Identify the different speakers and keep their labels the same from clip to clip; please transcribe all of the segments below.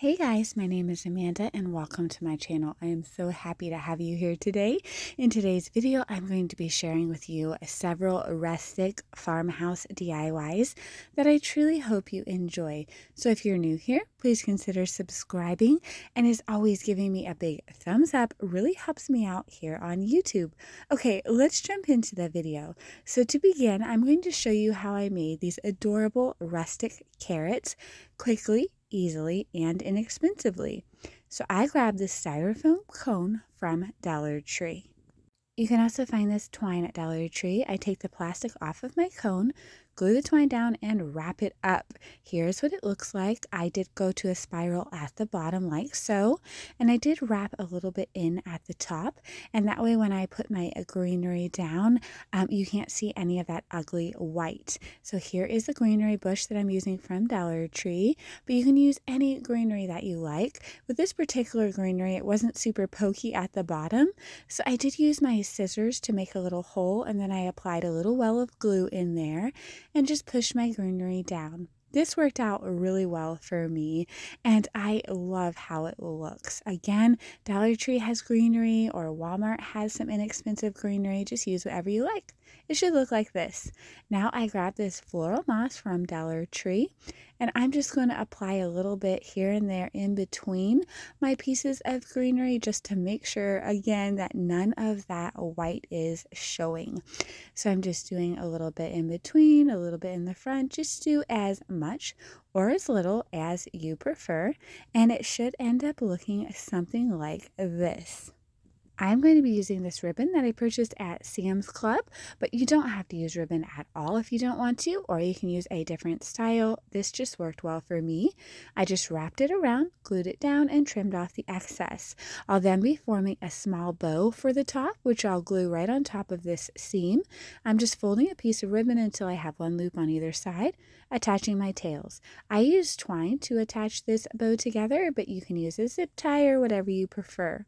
Speaker 1: Hey guys, my name is Amanda and welcome to my channel. I am so happy to have you here today. In today's video, I'm going to be sharing with you several rustic farmhouse DIYs that I truly hope you enjoy. So if you're new here, please consider subscribing, and as always, giving me a big thumbs up really helps me out here on YouTube. Okay, let's jump into the video. So to begin, I'm going to show you how I made these adorable rustic carrots quickly, easily, and inexpensively. So I grabbed this styrofoam cone from Dollar Tree. You can also find this twine at Dollar Tree. I take the plastic off of my cone, glue the twine down, and wrap it up. Here's what it looks like. I did go to a spiral at the bottom like so, and I did wrap a little bit in at the top, and that way when I put my greenery down, you can't see any of that ugly white. So here is the greenery bush that I'm using from Dollar Tree, but you can use any greenery that you like. With this particular greenery, it wasn't super pokey at the bottom, so I did use my scissors to make a little hole, and then I applied a little well of glue in there and just pushed my greenery down. This worked out really well for me, and I love how it looks. Again, Dollar Tree has greenery, or Walmart has some inexpensive greenery. Just use whatever you like. It should look like this. Now I grabbed this floral moss from Dollar Tree, and I'm just going to apply a little bit here and there in between my pieces of greenery just to make sure, again, that none of that white is showing. So I'm just doing a little bit in between, a little bit in the front. Just do as much or as little as you prefer, and it should end up looking something like this. I'm going to be using this ribbon that I purchased at Sam's Club, but you don't have to use ribbon at all if you don't want to, or you can use a different style. This just worked well for me. I just wrapped it around, glued it down, and trimmed off the excess. I'll then be forming a small bow for the top, which I'll glue right on top of this seam. I'm just folding a piece of ribbon until I have one loop on either side, attaching my tails. I use twine to attach this bow together, but you can use a zip tie or whatever you prefer.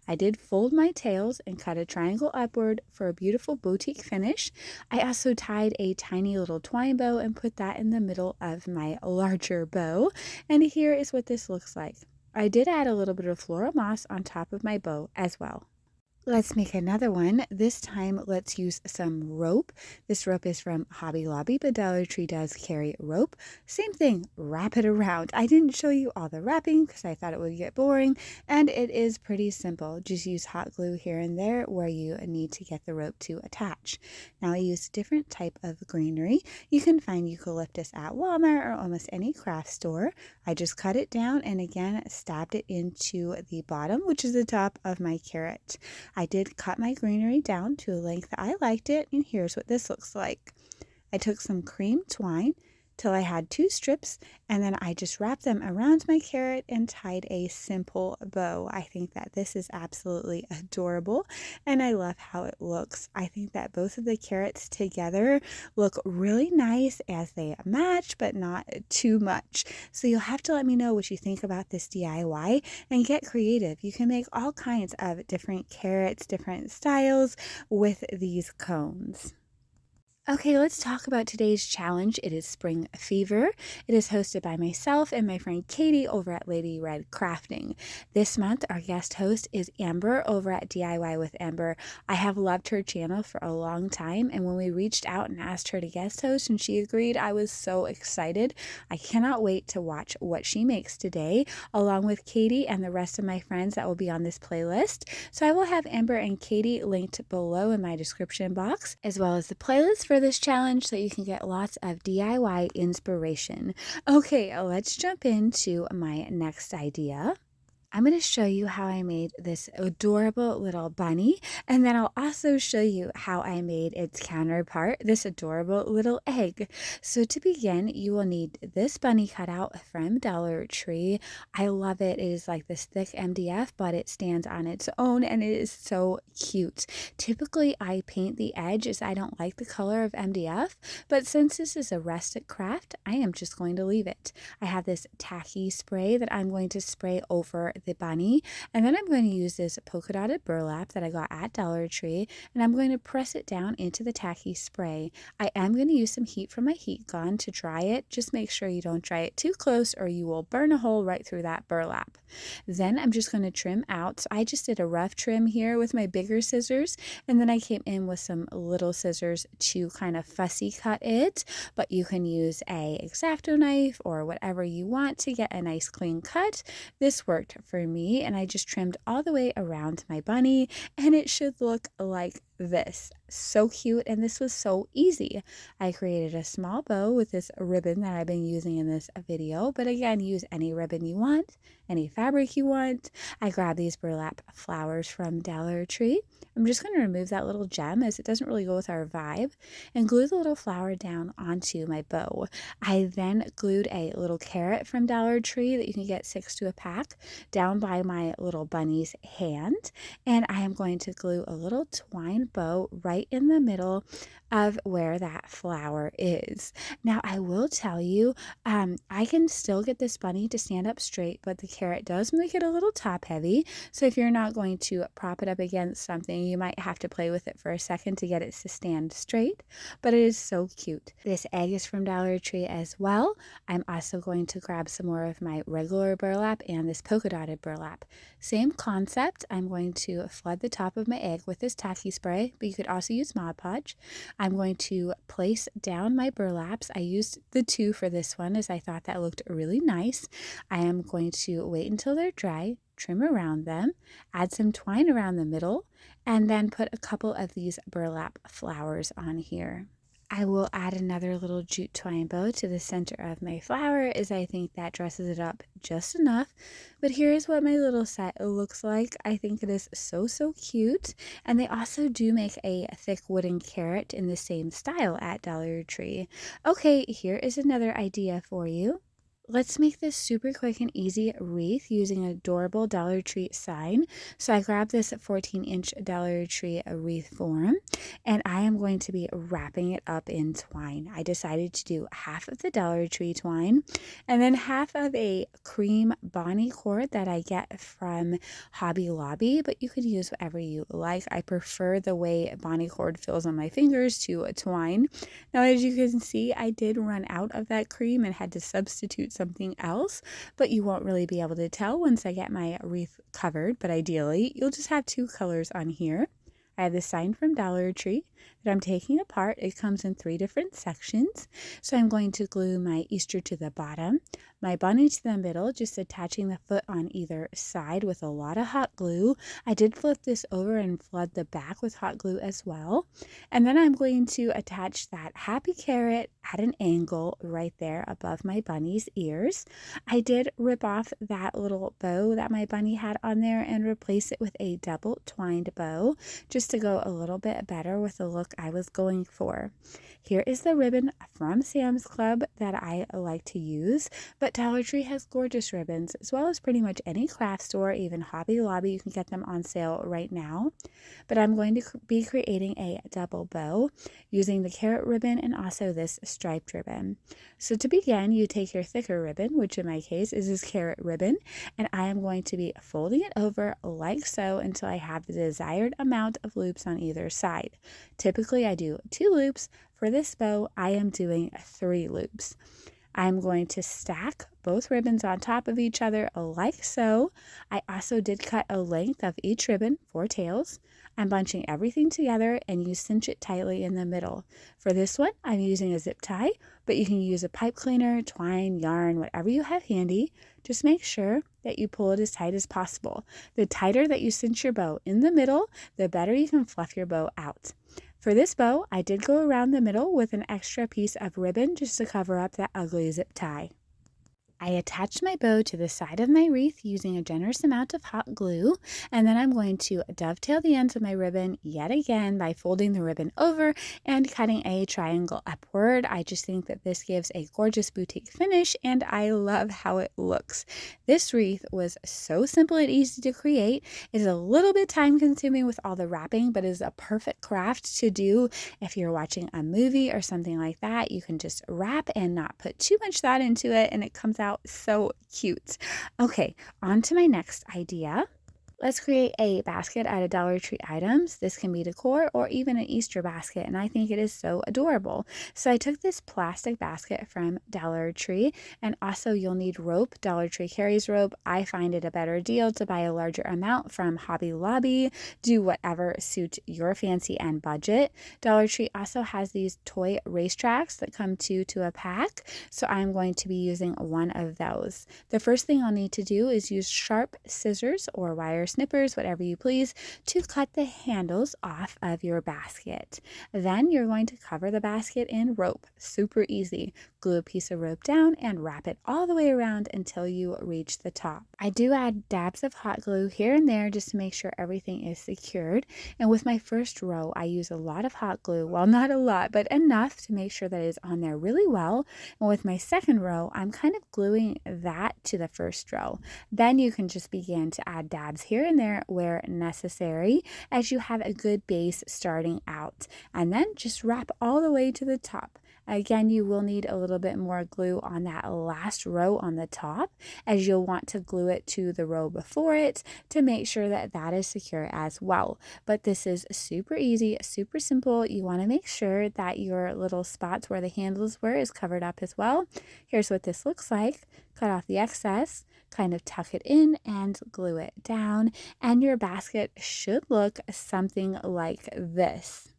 Speaker 1: I did fold my tails and cut a triangle upward for a beautiful boutique finish. I also tied a tiny little twine bow and put that in the middle of my larger bow. And here is what this looks like. I did add a little bit of floral moss on top of my bow as well. Let's make another one. This time, let's use some rope. This rope is from Hobby Lobby, but Dollar Tree does carry rope. Same thing, wrap it around. I didn't show you all the wrapping because I thought it would get boring, and it is pretty simple. Just use hot glue here and there where you need to get the rope to attach. Now I used a different type of greenery. You can find eucalyptus at Walmart or almost any craft store. I just cut it down and again stabbed it into the bottom, which is the top of my carrot. I did cut my greenery down to a length that I liked it, and here's what this looks like. I took some cream twine till I had 2 strips, and then I just wrapped them around my carrot and tied a simple bow. I think that this is absolutely adorable, and I love how it looks. I think that both of the carrots together look really nice as they match, but not too much. So you'll have to let me know what you think about this DIY and get creative. You can make all kinds of different carrots, different styles with these cones. Okay, let's talk about today's challenge. It is Spring Fever. It is hosted by myself and my friend Katie over at Lady Red Crafting. This month, our guest host is Amber over at DIY with Amber. I have loved her channel for a long time, and when we reached out and asked her to guest host and she agreed, I was so excited. I cannot wait to watch what she makes today, along with Katie and the rest of my friends that will be on this playlist. So I will have Amber and Katie linked below in my description box, as well as the playlist for this challenge so you can get lots of DIY inspiration. Okay, let's jump into my next idea. I'm going to show you how I made this adorable little bunny, and then I'll also show you how I made its counterpart, this adorable little egg. So to begin, you will need this bunny cutout from Dollar Tree. I love it. It is like this thick MDF, but it stands on its own, and it is so cute. Typically, I paint the edge as I don't like the color of MDF, but since this is a rustic craft, I am just going to leave it. I have this tacky spray that I'm going to spray over the bunny. And then I'm going to use this polka dotted burlap that I got at Dollar Tree, and I'm going to press it down into the tacky spray. I am going to use some heat from my heat gun to dry it. Just make sure you don't dry it too close or you will burn a hole right through that burlap. Then I'm just going to trim out. So I just did a rough trim here with my bigger scissors, and then I came in with some little scissors to kind of fussy cut it, but you can use a X-Acto knife or whatever you want to get a nice clean cut. This worked for me, and I just trimmed all the way around my bunny, and it should look like this. So cute, and this was so easy. I created a small bow with this ribbon that I've been using in this video, but again, use any ribbon you want, any fabric you want. I grabbed these burlap flowers from Dollar Tree. I'm just going to remove that little gem as it doesn't really go with our vibe, and glue the little flower down onto my bow. I then glued a little carrot from Dollar Tree that you can get 6 to a pack down by my little bunny's hand, and I am going to glue a little twine bow right in the middle of where that flower is. Now I will tell you, I can still get this bunny to stand up straight, but the carrot does make it a little top heavy. So if you're not going to prop it up against something, you might have to play with it for a second to get it to stand straight, but it is so cute. This egg is from Dollar Tree as well. I'm also going to grab some more of my regular burlap and this polka dotted burlap. Same concept. I'm going to flood the top of my egg with this tacky spray, but you could also use Mod Podge. I'm going to place down my burlaps. I used the 2 for this one as I thought that looked really nice. I am going to wait until they're dry, trim around them, add some twine around the middle, and then put a couple of these burlap flowers on here. I will add another little jute twine bow to the center of my flower as I think that dresses it up just enough. But here is what my little set looks like. I think it is so cute. And they also do make a thick wooden carrot in the same style at Dollar Tree. Okay, here is another idea for you. Let's make this super quick and easy wreath using an adorable Dollar Tree sign. So I grabbed this 14-inch Dollar Tree wreath form, and I am going to be wrapping it up in twine. I decided to do half of the Dollar Tree twine and then half of a cream Bonnie cord that I get from Hobby Lobby, but you could use whatever you like. I prefer the way Bonnie cord feels on my fingers to a twine. Now, as you can see, I did run out of that cream and had to substitute something else, but you won't really be able to tell once I get my wreath covered, but ideally you'll just have 2 colors on here. I have this sign from Dollar Tree that I'm taking apart. It comes in 3 different sections. So I'm going to glue my Easter to the bottom, my bunny to the middle, just attaching the foot on either side with a lot of hot glue. I did flip this over and flood the back with hot glue as well. And then I'm going to attach that happy carrot at an angle right there above my bunny's ears. I did rip off that little bow that my bunny had on there and replace it with a double twined bow, just to go a little bit better with the look I was going for. Here is the ribbon from Sam's Club that I like to use, but Dollar Tree has gorgeous ribbons, as well as pretty much any craft store, even Hobby Lobby. You can get them on sale right now. But I'm going to be creating a double bow using the carrot ribbon and also this striped ribbon. So to begin, you take your thicker ribbon, which in my case is this carrot ribbon, and I am going to be folding it over like so until I have the desired amount of loops on either side. Typically, I do 2 loops. For this bow, I am doing 3 loops. I'm going to stack both ribbons on top of each other like so. I also did cut a length of each ribbon for tails. I'm bunching everything together and you cinch it tightly in the middle. For this one, I'm using a zip tie, but you can use a pipe cleaner, twine, yarn, whatever you have handy. Just make sure that you pull it as tight as possible. The tighter that you cinch your bow in the middle, the better you can fluff your bow out. For this bow, I did go around the middle with an extra piece of ribbon just to cover up that ugly zip tie. I attached my bow to the side of my wreath using a generous amount of hot glue, and then I'm going to dovetail the ends of my ribbon yet again by folding the ribbon over and cutting a triangle upward. I just think that this gives a gorgeous boutique finish, and I love how it looks. This wreath was so simple and easy to create. It is a little bit time consuming with all the wrapping, but is a perfect craft to do if you're watching a movie or something like that. You can just wrap and not put too much thought into it, and it comes out out so cute. Okay, on to my next idea. Let's create a basket out of Dollar Tree items. This can be decor or even an Easter basket, and I think it is so adorable. So I took this plastic basket from Dollar Tree, and also you'll need rope. Dollar Tree carries rope. I find it a better deal to buy a larger amount from Hobby Lobby. Do whatever suits your fancy and budget. Dollar Tree also has these toy racetracks that come two to a pack, so I'm going to be using one of those. The first thing I'll need to do is use sharp scissors or wire snippers, whatever you please, to cut the handles off of your basket. Then you're going to cover the basket in rope. Super easy. Glue a piece of rope down and wrap it all the way around until you reach the top. I do add dabs of hot glue here and there just to make sure everything is secured. And with my first row, I use a lot of hot glue. Well, not a lot, but enough to make sure that it is on there really well. And with my second row, I'm kind of gluing that to the first row. Then you can just begin to add dabs here and there where necessary as you have a good base starting out. And then just wrap all the way to the top. Again, you will need a little bit more glue on that last row on the top, as you'll want to glue it to the row before it to make sure that that is secure as well. But this is super easy, super simple. You want to make sure that your little spots where the handles were is covered up as well. Here's what this looks like. Cut off the excess, kind of tuck it in and glue it down, and your basket should look something like this.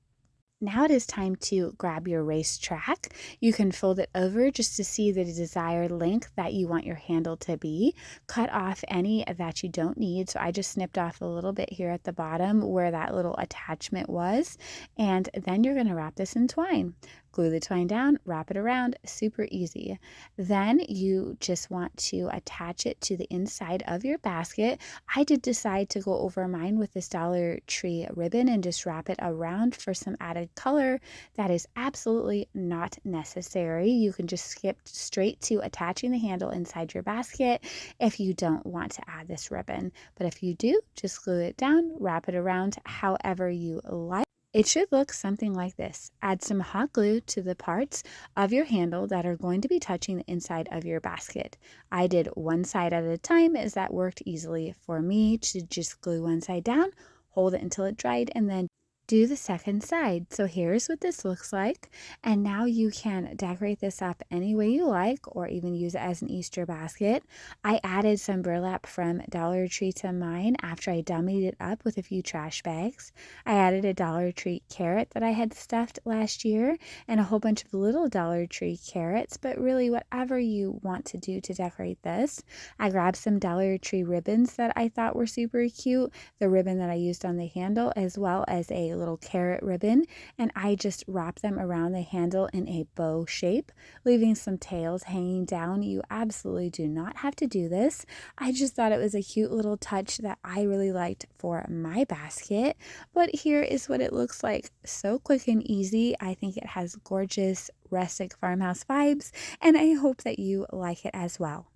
Speaker 1: Now it is time to grab your racetrack. You can fold it over just to see the desired length that you want your handle to be. Cut off any that you don't need. So I just snipped off a little bit here at the bottom where that little attachment was. And then you're going to wrap this in twine. Glue the twine down, wrap it around, super easy. Then you just want to attach it to the inside of your basket. I did decide to go over mine with this Dollar Tree ribbon and just wrap it around for some added color. That is absolutely not necessary. You can just skip straight to attaching the handle inside your basket if you don't want to add this ribbon. But if you do, just glue it down, wrap it around however you like. It should look something like this. Add some hot glue to the parts of your handle that are going to be touching the inside of your basket. I did one side at a time as that worked easily for me to just glue one side down, hold it until it dried, and then do the second side. So here's what this looks like. And now you can decorate this up any way you like, or even use it as an Easter basket. I added some burlap from Dollar Tree to mine after I dummied it up with a few trash bags. I added a Dollar Tree carrot that I had stuffed last year and a whole bunch of little Dollar Tree carrots, but really whatever you want to do to decorate this. I grabbed some Dollar Tree ribbons that I thought were super cute, the ribbon that I used on the handle, as well as a little carrot ribbon, and I just wrap them around the handle in a bow shape, leaving some tails hanging down. You absolutely do not have to do this. I just thought it was a cute little touch that I really liked for my basket, but here is what it looks like. So quick and easy. I think it has gorgeous rustic farmhouse vibes, and I hope that you like it as well.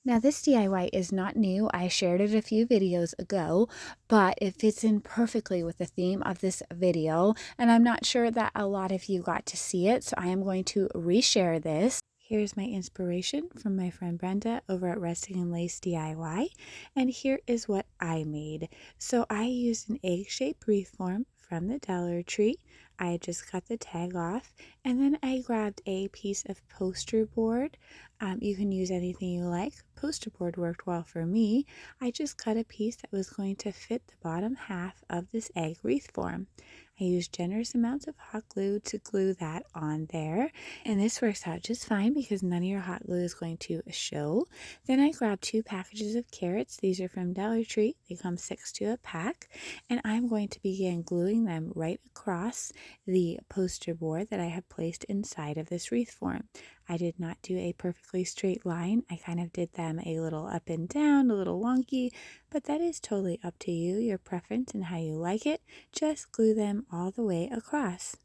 Speaker 1: Now this DIY is not new. I shared it a few videos ago, but it fits in perfectly with the theme of this video, and I'm not sure that a lot of you got to see it, so I am going to reshare this. Here's my inspiration from my friend Brenda over at Rustic and Lace DIY, and here is what I made. So I used an egg-shaped wreath form from the Dollar Tree. I just cut the tag off, and then I grabbed a piece of poster board. You can use anything you like. Poster board worked well for me. I just cut a piece that was going to fit the bottom half of this egg wreath form. I used generous amounts of hot glue to glue that on there, and this works out just fine because none of your hot glue is going to show. Then I grabbed 2 packages of carrots. These are from Dollar Tree. They come 6 to a pack, and I'm going to begin gluing them right across the poster board that I have placed inside of this wreath form. I did not do a perfectly straight line. I kind of did them a little up and down, a little wonky, but that is totally up to you, your preference and how you like it. Just glue them all the way across.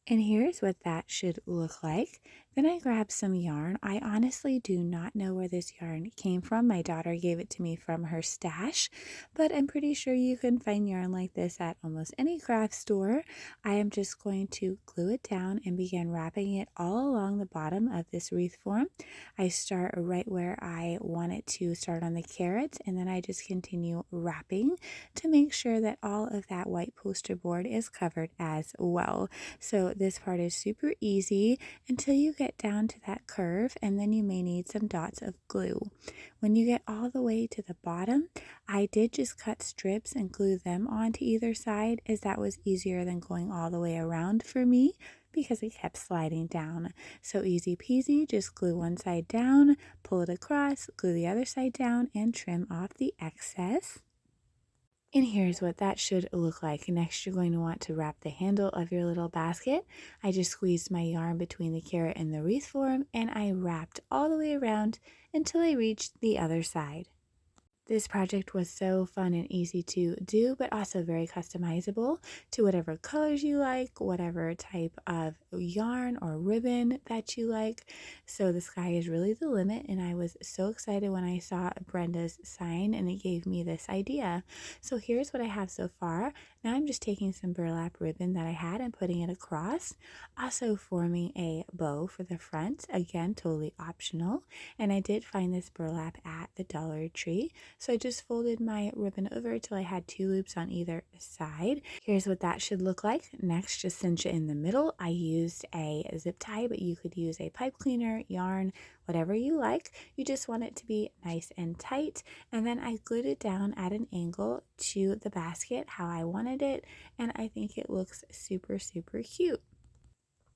Speaker 1: And here's what that should look like. Then I grabbed some yarn. I honestly do not know where this yarn came from. My daughter gave it to me from her stash, but I'm pretty sure you can find yarn like this at almost any craft store. I am just going to glue it down and begin wrapping it all along the bottom of this wreath form. I start right where I want it to start on the carrots, and then I just continue wrapping to make sure that all of that white poster board is covered as well. So this part is super easy until you get down to that curve, and then you may need some dots of glue. When you get all the way to the bottom, I did just cut strips and glue them onto either side, as that was easier than going all the way around for me because it kept sliding down. So easy peasy, just glue one side down, pull it across, glue the other side down, and trim off the excess. And here's what that should look like. Next, you're going to want to wrap the handle of your little basket. I just squeezed my yarn between the carrot and the wreath form, and I wrapped all the way around until I reached the other side. This project was so fun and easy to do, but also very customizable to whatever colors you like, whatever type of yarn or ribbon that you like. So the sky is really the limit, and I was so excited when I saw Brenda's sign and it gave me this idea. So here's what I have so far. Now I'm just taking some burlap ribbon that I had and putting it across, also forming a bow for the front, again totally optional. And I did find this burlap at the Dollar Tree. So I just folded my ribbon over till I had 2 loops on either side. Here's what that should look like. Next, just cinch it in the middle. I used a zip tie, but you could use a pipe cleaner, yarn, whatever you like. You just want it to be nice and tight. And then I glued it down at an angle to the basket how I wanted it. And I think it looks super, super cute.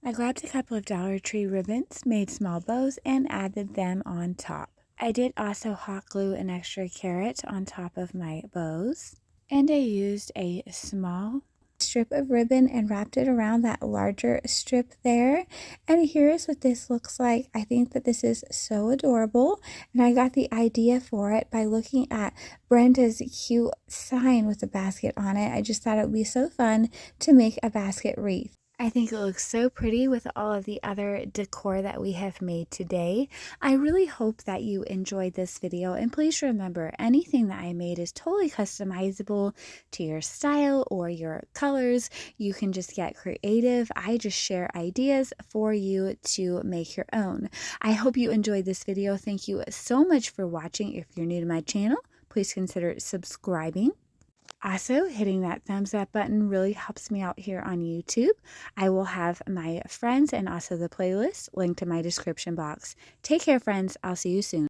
Speaker 1: I grabbed a couple of Dollar Tree ribbons, made small bows, and added them on top. I did also hot glue an extra carrot on top of my bows, and I used a small strip of ribbon and wrapped it around that larger strip there. And here's what this looks like. I think that this is so adorable, and I got the idea for it by looking at Brenda's cute sign with a basket on it. I just thought it would be so fun to make a basket wreath. I think it looks so pretty with all of the other decor that we have made today. I really hope that you enjoyed this video, and please remember, anything that I made is totally customizable to your style or your colors. You can just get creative. I just share ideas for you to make your own. I hope you enjoyed this video. Thank you so much for watching. If you're new to my channel, please consider subscribing. Also, hitting that thumbs up button really helps me out here on YouTube. I will have my friends and also the playlist linked in my description box. Take care, friends. I'll see you soon.